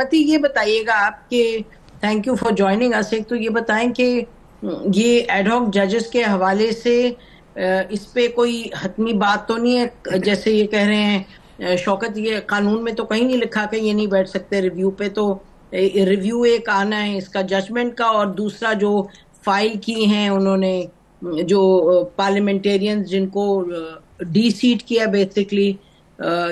سلامتی یہ بتائیے گا آپ کہ تھینک یو فار جوائننگ اس، ایک تو یہ بتائیں کہ یہ ایڈ ہاک ججز کے حوالے سے اس پہ کوئی حتمی بات تو نہیں ہے؟ جیسے یہ کہہ رہے ہیں شوکت، یہ قانون میں تو کہیں نہیں لکھا کہ یہ نہیں بیٹھ سکتے ریویو پہ، تو ریویو ایک آنا ہے اس کا ججمنٹ کا، اور دوسرا جو فائل کی ہیں انہوں نے جو پارلیمنٹیرینز جن کو ڈی سیٹ کیا بیسکلی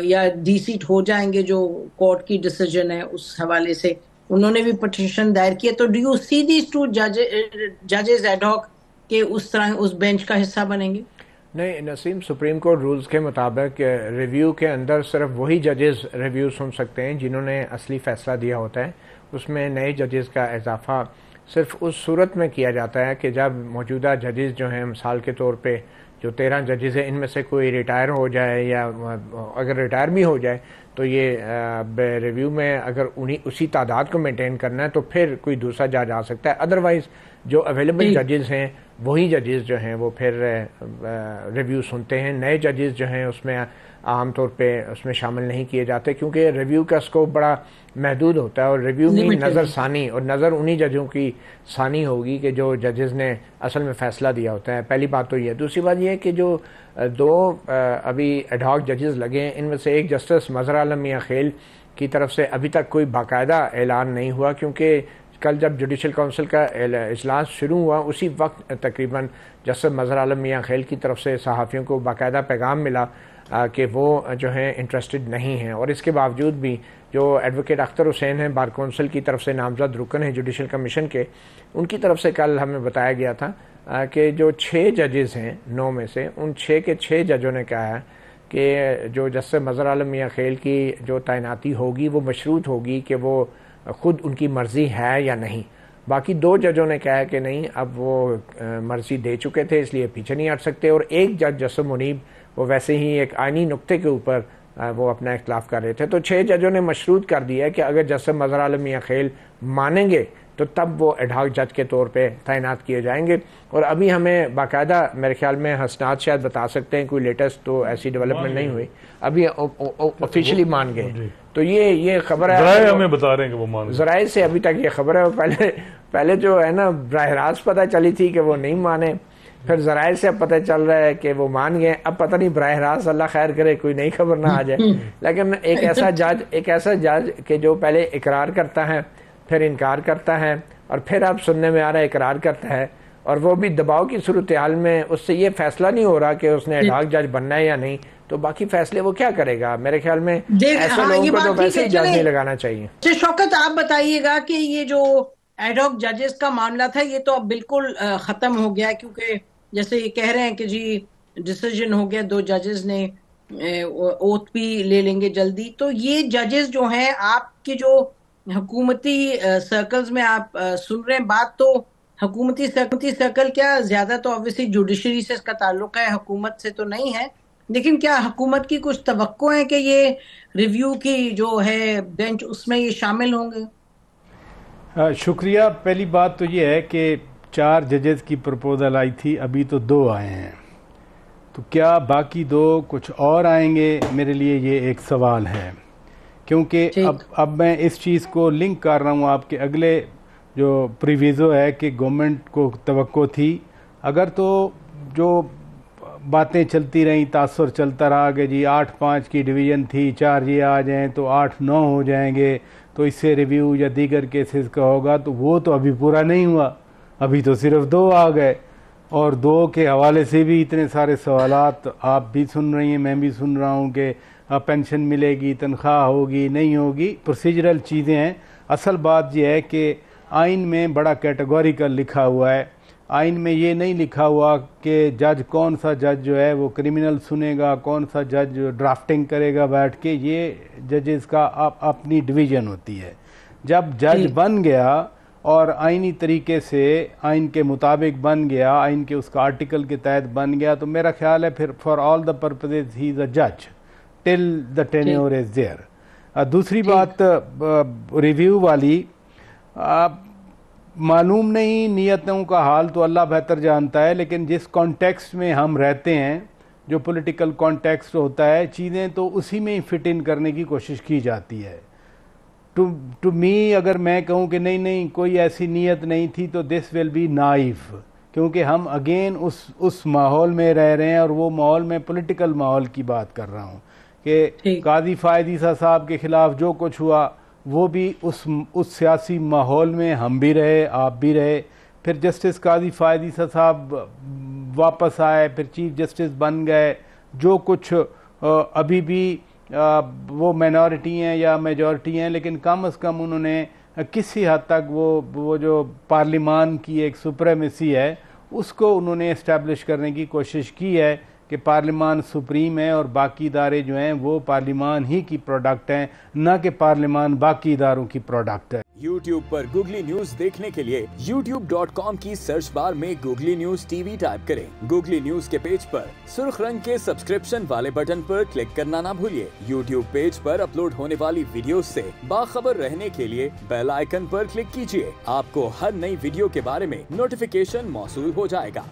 یا ڈی سیٹ ہو جائیں گے جو کورٹ کی ڈیسیجن ہے اس حوالے سے، انہوں نے بھی پٹیشن دائر کیا. تو do you see these two ججز ایڈ ہاک کہ اس طرح اس بینچ کا حصہ بنیں گے؟ نہیں نسیم، سپریم کورٹ رولز کے مطابق ریویو کے اندر صرف وہی ججز ریویو سن سکتے ہیں جنہوں نے اصلی فیصلہ دیا ہوتا ہے. اس میں نئے ججز کا اضافہ صرف اس صورت میں کیا جاتا ہے کہ جب موجودہ ججز جو ہیں، مثال کے طور پہ جو 13 ججز ہیں ان میں سے کوئی ریٹائر ہو جائے، یا اگر ریٹائر بھی ہو جائے تو یہ ریویو میں اگر اسی تعداد کو مینٹین کرنا ہے تو پھر کوئی دوسرا جج آ سکتا ہے. ادروائز جو اویلیبل ججز ہیں وہی ججز جو ہیں وہ پھر ریویو سنتے ہیں. نئے ججز جو ہیں اس میں عام طور پہ اس میں شامل نہیں کیے جاتے کیونکہ ریویو کا اسکوپ بڑا محدود ہوتا ہے، اور ریویو میں نظر ثانی، اور نظر انہی ججوں کی ثانی ہوگی کہ جو ججز نے اصل میں فیصلہ دیا ہوتا ہے. پہلی بات تو یہ ہے. دوسری بات یہ ہے کہ جو دو ابھی ایڈ ہاک ججز لگے ہیں ان میں سے ایک جسٹس مظہر عالم میاں خیل کی طرف سے ابھی تک کوئی باقاعدہ اعلان نہیں ہوا، کیونکہ کل جب جوڈیشل کونسل کا اجلاس شروع ہوا اسی وقت تقریباً جسٹس مظہر عالم میاں خیل کی طرف سے صحافیوں کو باقاعدہ پیغام ملا کہ وہ جو ہیں انٹرسٹڈ نہیں ہیں. اور اس کے باوجود بھی جو ایڈوکیٹ اختر حسین ہیں بار کونسل کی طرف سے نامزد رکن ہیں جوڈیشل کمیشن کے، ان کی طرف سے کل ہمیں بتایا گیا تھا کہ جو 6 ججز ہیں 9 میں سے، ان 6 کے 6 ججوں نے کہا ہے کہ جو جسٹس مظہر عالم میاں خیل کی جو تعیناتی ہوگی وہ مشروط ہوگی کہ وہ خود ان کی مرضی ہے یا نہیں. باقی 2 ججوں نے کہا کہ نہیں، اب وہ مرضی دے چکے تھے اس لیے پیچھے نہیں ہٹ سکتے. اور ایک جج جسٹس منیب وہ ویسے ہی ایک آئینی نقطے کے اوپر وہ اپنا اختلاف کر رہے تھے. تو 6 ججوں نے مشروط کر دیا کہ اگر جسٹس مظہر عالم میاں خیل مانیں گے تو تب وہ ایڈ ہاک جج کے طور پہ تعینات کیے جائیں گے. اور ابھی ہمیں باقاعدہ میرے خیال میں حسنات شاید بتا سکتے ہیں، کوئی لیٹسٹ تو ایسی ڈیولپمنٹ نہیں ہوئی، ابھی آفیشلی مان گئے. تو یہ خبر ہے، ذرائع ہمیں بتا رہے ہیں کہ وہ مان گئے. ذرائع سے ابھی تک یہ خبر ہے. پہلے جو ہے نا براہ راست پتہ چلی تھی کہ وہ نہیں مانے، پھر ذرائع سے اب پتہ چل رہا ہے کہ وہ مان گئے. اب پتہ نہیں براہ راست اللہ خیر کرے کوئی نئی خبر نہ آ جائے. لیکن ایک ایسا جج کہ جو پہلے اقرار کرتا ہے پھر انکار کرتا ہے اور پھر اب سننے میں آ رہا ہے اقرار کرتا ہے، اور وہ بھی دباؤ کی صورتحال میں اس سے یہ فیصلہ نہیں ہو رہا کہ اس نے ایڈ ہاک جج بننا ہے یا نہیں، تو باقی فیصلے وہ کیا کرے گا؟ میرے خیال میں ایسے لوگوں کو تو ویسے ہی جج نہیں لگانا چاہیے. شوکت آپ بتائیے گا کہ یہ جو ایڈ ہاک ججز کا معاملہ تھا یہ تو اب بالکل ختم ہو گیا، کیونکہ جیسے یہ کہہ رہے ہیں کہ جی ڈیسیجن ہو گیا، 2 ججز نے اوتھ بھی لے لیں گے جلدی. تو یہ ججز جو ہیں آپ کی جو حکومتی سرکلز میں آپ سن رہے ہیں بات، تو حکومتی سرکل کیا زیادہ تو obviously جوڈیشری سے اس کا تعلق ہے، حکومت سے تو نہیں ہے، لیکن کیا حکومت کی کچھ توقع ہے کہ یہ ریویو کی جو ہے بینچ اس میں یہ شامل ہوں گے؟ شکریہ. پہلی بات تو یہ ہے کہ 4 ججز کی پرپوزل آئی تھی، ابھی تو 2 آئے ہیں، تو کیا باقی 2 کچھ اور آئیں گے؟ میرے لیے یہ ایک سوال ہے، کیونکہ اب میں اس چیز کو لنک کر رہا ہوں آپ کے اگلے جو پریویزو ہے کہ گورنمنٹ کو توقع تھی، اگر تو جو باتیں چلتی رہیں، تاثر چلتا رہا کہ جی 8-5 کی ڈویژن تھی، 4 یہ آ جائیں تو 8-9 ہو جائیں گے، تو اس سے ریویو یا دیگر کیسز کا ہوگا، تو وہ تو ابھی پورا نہیں ہوا، ابھی تو صرف 2 آ گئے. اور 2 کے حوالے سے بھی اتنے سارے سوالات آپ بھی سن رہی ہیں، میں بھی سن رہا ہوں کہ پینشن ملے گی، تنخواہ ہوگی نہیں ہوگی، پروسیجرل چیزیں ہیں. اصل بات یہ ہے کہ آئین میں بڑا کیٹیگوریکل لکھا ہوا ہے. آئین میں یہ نہیں لکھا ہوا کہ جج کون سا جج جو ہے وہ کرمنل سنے گا، کون سا جج ڈرافٹنگ کرے گا بیٹھ کے. یہ ججز کا اپنی ڈویژن ہوتی ہے. جب جج بن گیا اور آئینی طریقے سے آئین کے مطابق بن گیا، آئین کے اس کا آرٹیکل کے تحت بن گیا، تو میرا خیال ہے پھر فار آل دا پرپزز ہی از اے جج ٹل دا ٹینیور از دیئر. دوسری بات ریویو والی، معلوم نہیں نیتوں کا حال تو اللہ بہتر جانتا ہے، لیکن جس کانٹیکسٹ میں ہم رہتے ہیں، جو پولیٹیکل کانٹیکسٹ ہوتا ہے، چیزیں تو اسی میں ہی فٹ ان کرنے کی کوشش کی جاتی ہے. ٹو می اگر میں کہوں کہ نہیں کوئی ایسی نیت نہیں تھی تو دس ول بی نائف، کیونکہ ہم اگین اس ماحول میں رہ رہے ہیں، اور وہ ماحول میں پولیٹیکل ماحول کی بات کر رہا ہوں کہ قاضی فائد عیسیٰ صاحب کے خلاف جو کچھ ہوا وہ بھی اس سیاسی ماحول میں ہم بھی رہے، آپ بھی رہے، پھر جسٹس قاضی فائد عیسیٰ صاحب واپس آئے، پھر چیف جسٹس بن گئے، جو کچھ ابھی بھی وہ مائنورٹی ہیں یا میجورٹی ہیں، لیکن کم از کم انہوں نے کسی حد تک وہ جو پارلیمان کی ایک سپریمیسی ہے اس کو انہوں نے اسٹیبلش کرنے کی کوشش کی ہے کہ پارلیمان سپریم ہے اور باقی ادارے جو ہیں وہ پارلیمان ہی کی پروڈکٹ ہیں، نہ کہ پارلیمان باقی اداروں کی پروڈکٹ ہے۔ یوٹیوب پر گوگلی نیوز دیکھنے کے لیے youtube.com کی سرچ بار میں googly news T V type کریں۔ گوگلی نیوز کے پیج پر سرخ رنگ کے سبسکرپشن والے بٹن پر کلک کرنا نہ بھولیے۔ یوٹیوب پیج پر اپلوڈ ہونے والی ویڈیوز سے باخبر رہنے کے لیے بیل آئیکن پر کلک کیجیے۔ آپ کو ہر نئی ویڈیو کے بارے میں نوٹیفیکیشن موصول ہو جائے گا۔